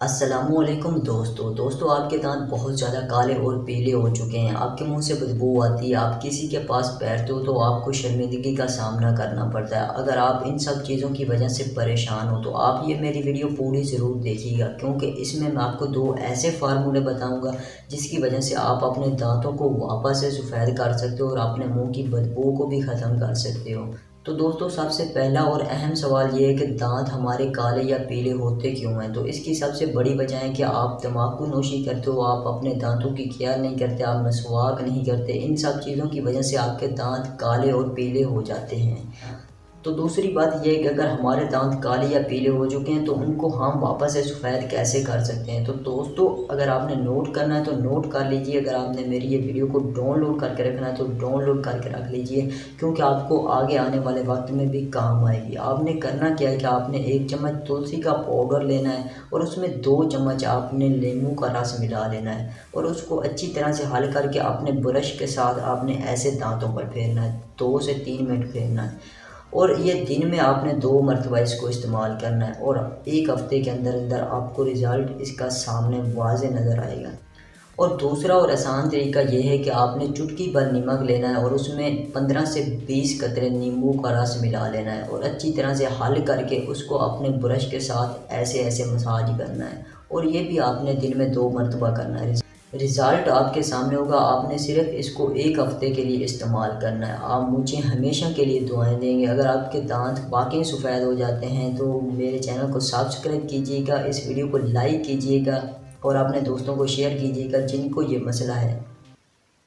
अस्सलामुअलैकुम दोस्तों आप के दांत बहुत ज़्यादा काले और पीले हो चुके हैं। आपके मुंह से बदबू आती है, आप किसी के पास बैठते हो तो आपको शर्मिंदगी का सामना करना पड़ता है। अगर आप इन सब चीज़ों की वजह से परेशान हो तो आप ये मेरी वीडियो पूरी ज़रूर देखिएगा, क्योंकि इसमें मैं आपको दो ऐसे फार्मूले बताऊंगा जिसकी वजह से आप अपने दांतों को वापस से सफ़ेद कर सकते हो और अपने मुँह की बदबू को भी ख़त्म कर सकते हो। तो दोस्तों सबसे पहला और अहम सवाल ये है कि दांत हमारे काले या पीले होते क्यों हैं। तो इसकी सबसे बड़ी वजह है कि आप तंबाकू नोशी करते हो, आप अपने दांतों की केयर नहीं करते, आप मसवाक नहीं करते। इन सब चीज़ों की वजह से आपके दांत काले और पीले हो जाते हैं। तो दूसरी बात यह है कि अगर हमारे दांत काले या पीले हो चुके हैं तो उनको हम वापस से सफ़ेद कैसे कर सकते हैं। तो दोस्तों अगर आपने नोट करना है तो नोट कर लीजिए, अगर आपने मेरी ये वीडियो को डाउनलोड करके रखना है तो डाउनलोड करके रख लीजिए, क्योंकि आपको आगे आने वाले वक्त में भी काम आएगी। आपने करना क्या है कि आपने 1 चम्मच तुलसी का पाउडर लेना है और उसमें 2 चम्मच आपने नींबू का रस मिला लेना है और उसको अच्छी तरह से हल करके अपने ब्रश के साथ आपने ऐसे दांतों पर फेरना है, 2 से 3 मिनट फेरना है। और ये दिन में आपने 2 मरतबा इसको इस्तेमाल करना है और 1 हफ्ते के अंदर अंदर आपको रिज़ल्ट इसका सामने वाज़े नज़र आएगा। और दूसरा और आसान तरीका ये है कि आपने चुटकी भर नमक लेना है और उसमें 15 से 20 कतरे नींबू का रस मिला लेना है और अच्छी तरह से हल करके उसको अपने ब्रश के साथ ऐसे ऐसे मसाज करना है और ये भी आपने दिन में 2 मरतबा करना है। रिज़ल्ट आपके सामने होगा। आपने सिर्फ इसको 1 हफ्ते के लिए इस्तेमाल करना है। आप मुझे हमेशा के लिए दुआएं देंगे। अगर आपके दांत वाकई सफ़ेद हो जाते हैं तो मेरे चैनल को सब्सक्राइब कीजिएगा, इस वीडियो को लाइक कीजिएगा और अपने दोस्तों को शेयर कीजिएगा जिनको ये मसला है।